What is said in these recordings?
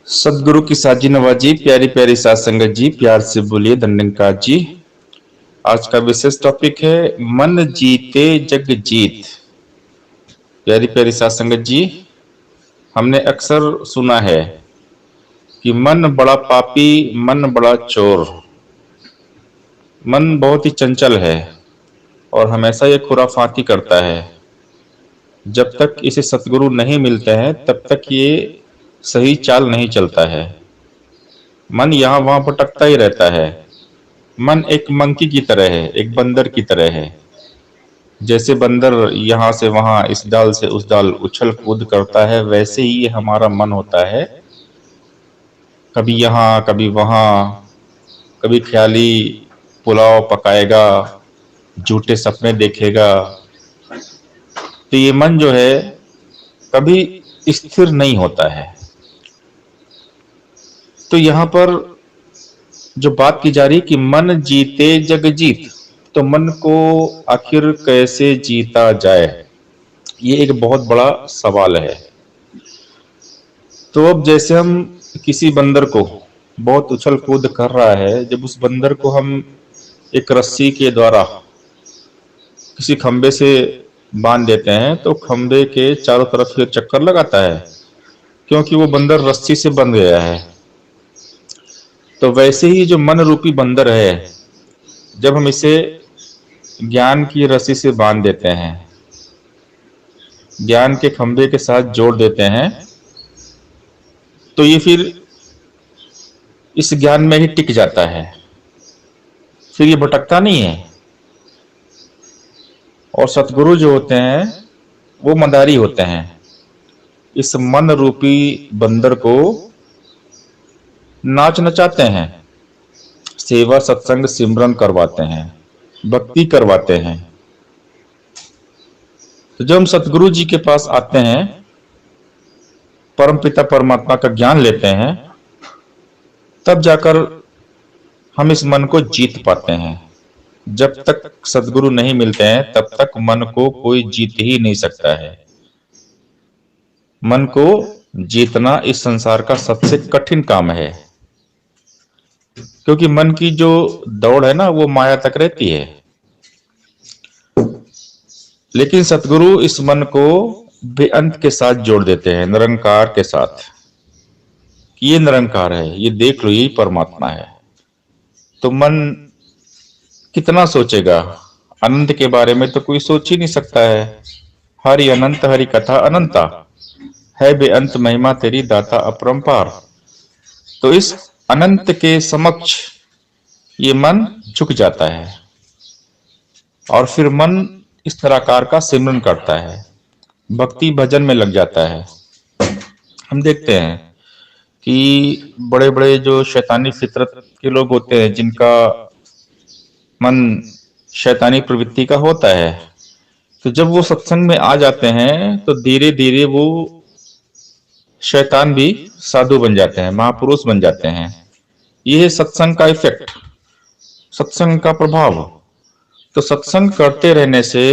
सदगुरु की साजी नवाजी, प्यारी प्यारी सात संगत जी, प्यार से बोलिए धन्यकार जी। आज का विशेष टॉपिक है मन जीते जग जीत। प्यारी प्यारी सात संगत जी, हमने अक्सर सुना है कि मन बड़ा पापी, मन बड़ा चोर। मन बहुत ही चंचल है और हमेशा ये खुराफाती करता है। जब तक इसे सतगुरु नहीं मिलते हैं तब तक ये सही चाल नहीं चलता है। मन यहाँ वहां भटकता ही रहता है। मन एक मंकी की तरह है, एक बंदर की तरह है। जैसे बंदर यहाँ से वहां, इस डाल से उस डाल उछल कूद करता है, वैसे ही ये हमारा मन होता है। कभी यहाँ कभी वहां, कभी ख्याली पुलाव पकाएगा, झूठे सपने देखेगा। तो ये मन जो है कभी स्थिर नहीं होता है। तो यहाँ पर जो बात की जा रही कि मन जीते जग जीत, तो मन को आखिर कैसे जीता जाए, ये एक बहुत बड़ा सवाल है। तो अब जैसे हम किसी बंदर को बहुत उछल कूद कर रहा है, जब उस बंदर को हम एक रस्सी के द्वारा किसी खंबे से बांध देते हैं तो खंबे के चारों तरफ फिर चक्कर लगाता है, क्योंकि वो बंदर रस्सी से बंध गया है। तो वैसे ही जो मन रूपी बंदर है, जब हम इसे ज्ञान की रस्सी से बांध देते हैं, ज्ञान के खंभे के साथ जोड़ देते हैं, तो ये फिर इस ज्ञान में ही टिक जाता है, फिर ये भटकता नहीं है। और सतगुरु जो होते हैं वो मदारी होते हैं, इस मन रूपी बंदर को नाच नचाते हैं, सेवा सत्संग सिमरन करवाते हैं, भक्ति करवाते हैं। तो जब हम सतगुरु जी के पास आते हैं, परमपिता परमात्मा का ज्ञान लेते हैं, तब जाकर हम इस मन को जीत पाते हैं। जब तक सदगुरु नहीं मिलते हैं तब तक मन को कोई जीत ही नहीं सकता है। मन को जीतना इस संसार का सबसे कठिन काम है, क्योंकि मन की जो दौड़ है ना, वो माया तक रहती है। लेकिन सतगुरु इस मन को बेअंत के साथ जोड़ देते हैं, निरंकार के साथ। ये निरंकार है, ये देख लो, यही परमात्मा है। तो मन कितना सोचेगा? अनंत के बारे में तो कोई सोच ही नहीं सकता है। हरि अनंत हरि कथा अनंता, है बेअंत महिमा तेरी दाता अपरंपार। तो इस अनंत के समक्ष ये मन झुक जाता है और फिर मन इस निराकार का सिमरन करता है, भक्ति भजन में लग जाता है। हम देखते हैं कि बड़े बड़े जो शैतानी फितरत के लोग होते हैं, जिनका मन शैतानी प्रवृत्ति का होता है, तो जब वो सत्संग में आ जाते हैं तो धीरे धीरे वो शैतान भी साधु बन जाते हैं, महापुरुष बन जाते हैं। ये है सत्संग का इफेक्ट, सत्संग का प्रभाव। तो सत्संग करते रहने से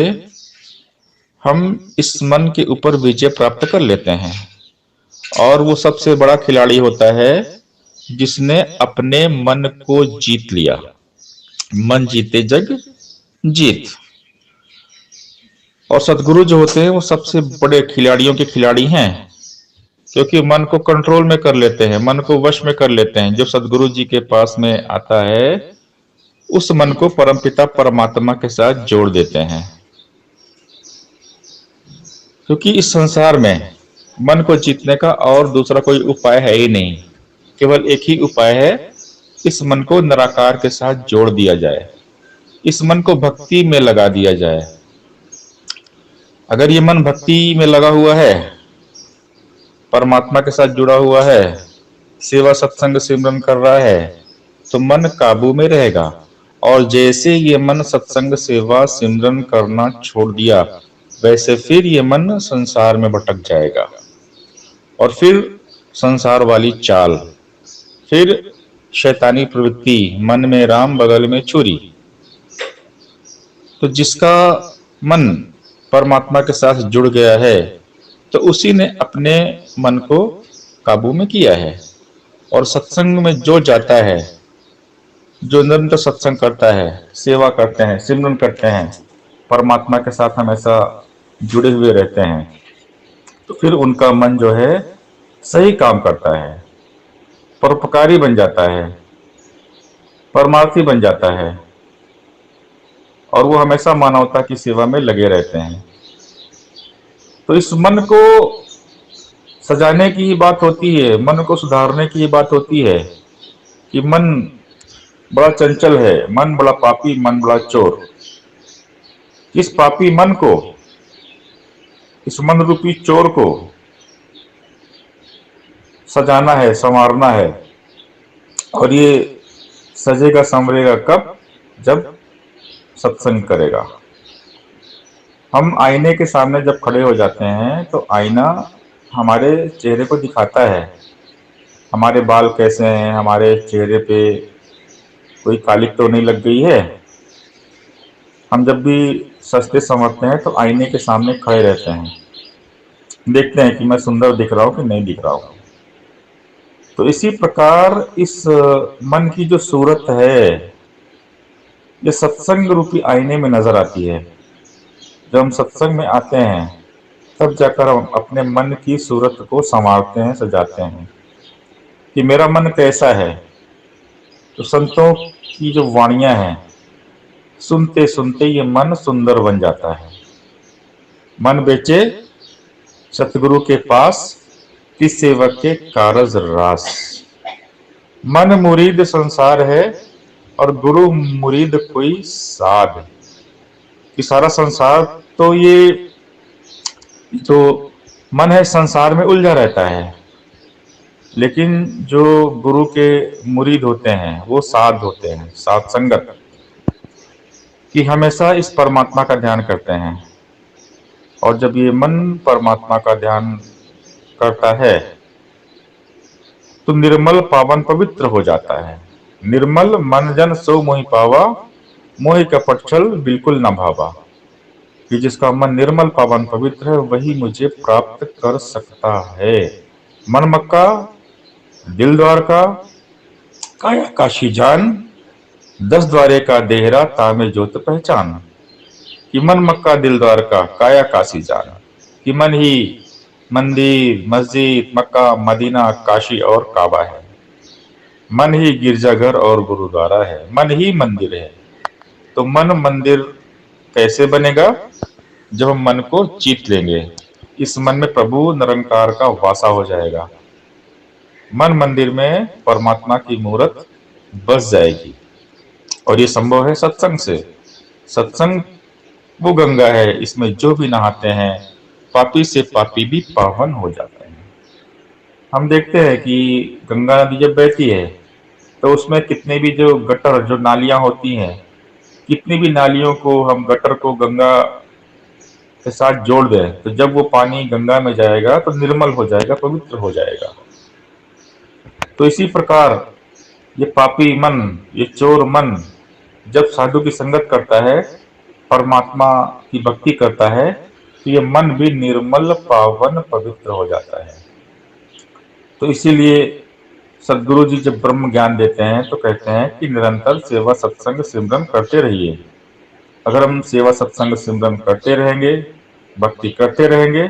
हम इस मन के ऊपर विजय प्राप्त कर लेते हैं। और वो सबसे बड़ा खिलाड़ी होता है जिसने अपने मन को जीत लिया। मन जीते जग जीत। और सदगुरु जो होते हैं वो सबसे बड़े खिलाड़ियों के खिलाड़ी हैं, क्योंकि मन को कंट्रोल में कर लेते हैं, मन को वश में कर लेते हैं। जो सदगुरु जी के पास में आता है, उस मन को परमपिता परमात्मा के साथ जोड़ देते हैं। क्योंकि इस संसार में मन को जीतने का और दूसरा कोई उपाय है ही नहीं। केवल एक ही उपाय है, इस मन को निराकार के साथ जोड़ दिया जाए, इस मन को भक्ति में लगा दिया जाए। अगर ये मन भक्ति में लगा हुआ है, परमात्मा के साथ जुड़ा हुआ है, सेवा सत्संग सिमरन कर रहा है, तो मन काबू में रहेगा। और जैसे ये मन सत्संग सेवा सिमरन करना छोड़ दिया, वैसे फिर ये मन संसार में भटक जाएगा और फिर संसार वाली चाल, फिर शैतानी प्रवृत्ति, मन में राम बगल में छुरी। तो जिसका मन परमात्मा के साथ जुड़ गया है, तो उसी ने अपने मन को काबू में किया है। और सत्संग में जो जाता है, जो निरंतर सत्संग करता है, सेवा करते हैं, सिमरन करते हैं, परमात्मा के साथ हमेशा जुड़े हुए रहते हैं, तो फिर उनका मन जो है सही काम करता है, परोपकारी बन जाता है, परमार्थी बन जाता है, और वो हमेशा मानवता की सेवा में लगे रहते हैं। तो इस मन को सजाने की ही बात होती है, मन को सुधारने की ही बात होती है कि मन बड़ा चंचल है, मन बड़ा पापी, मन बड़ा चोर। इस पापी मन को, इस मन रूपी चोर को सजाना है, संवारना है। और ये सजेगा संवरेगा कब? जब सत्संग करेगा। हम आईने के सामने जब खड़े हो जाते हैं तो आईना हमारे चेहरे को दिखाता है, हमारे बाल कैसे हैं, हमारे चेहरे पे कोई कालिक तो नहीं लग गई है। हम जब भी सजते संवरते हैं तो आईने के सामने खड़े रहते हैं, देखते हैं कि मैं सुंदर दिख रहा हूँ कि नहीं दिख रहा हूँ। तो इसी प्रकार इस मन की जो सूरत है, ये सत्संग रूपी आईने में नजर आती है। जब हम सत्संग में आते हैं तब जाकर हम अपने मन की सूरत को संवारते हैं, सजाते हैं कि मेरा मन कैसा है। तो संतों की जो वाणियां हैं, सुनते सुनते ये मन सुंदर बन जाता है। मन बेचे सतगुरु के पास, किस सेवक के कारज रास। मन मुरीद संसार है और गुरु मुरीद कोई साध। कि सारा संसार तो ये जो मन है संसार में उलझा रहता है, लेकिन जो गुरु के मुरीद होते हैं वो साध होते हैं, साध संगत, कि हमेशा इस परमात्मा का ध्यान करते हैं। और जब ये मन परमात्मा का ध्यान करता है तो निर्मल पावन पवित्र हो जाता है। निर्मल मन जन सो मोहि पावा, मोहि कपट छल बिल्कुल न भावा। कि जिसका मन निर्मल पावन पवित्र है वही मुझे प्राप्त कर सकता है। मन मक्का दिल द्वार का, काया काशी जान, 10 द्वारे का देहरा तामे जोत पहचान। कि मन मक्का दिल द्वार का, काया काशी जान। कि मन ही मंदिर, मस्जिद, मक्का, मदीना, काशी और काबा है। मन ही गिरजाघर और गुरुद्वारा है, मन ही मंदिर है। तो मन मंदिर कैसे बनेगा? जब हम मन को जीत लेंगे, इस मन में प्रभु निरंकार का वासा हो जाएगा, मन मंदिर में परमात्मा की मूर्त बस जाएगी। और ये संभव है सत्संग से। सत्संग वो गंगा है, इसमें जो भी नहाते हैं पापी से पापी भी पावन हो जाते हैं। हम देखते हैं कि गंगा नदी जब बहती है तो उसमें कितने भी जो गटर, जो नालियां होती हैं, कितनी भी नालियों को हम गटर को गंगा के साथ जोड़ दें तो जब वो पानी गंगा में जाएगा तो निर्मल हो जाएगा, पवित्र हो जाएगा। तो इसी प्रकार ये पापी मन, ये चोर मन जब साधु की संगत करता है, परमात्मा की भक्ति करता है, तो ये मन भी निर्मल पावन पवित्र हो जाता है। तो इसीलिए सदगुरु जी जब ब्रह्म ज्ञान देते हैं तो कहते हैं कि निरंतर सेवा सत्संग सिमरन करते रहिए। अगर हम सेवा सत्संग सिमरन करते रहेंगे, भक्ति करते रहेंगे,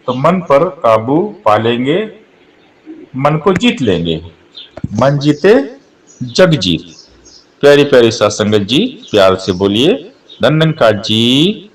तो मन पर काबू पा लेंगे, मन को जीत लेंगे। मन जीते जग जीत। प्यारी प्यारी साथ संगत जी, प्यार से बोलिए धन्यंकार जी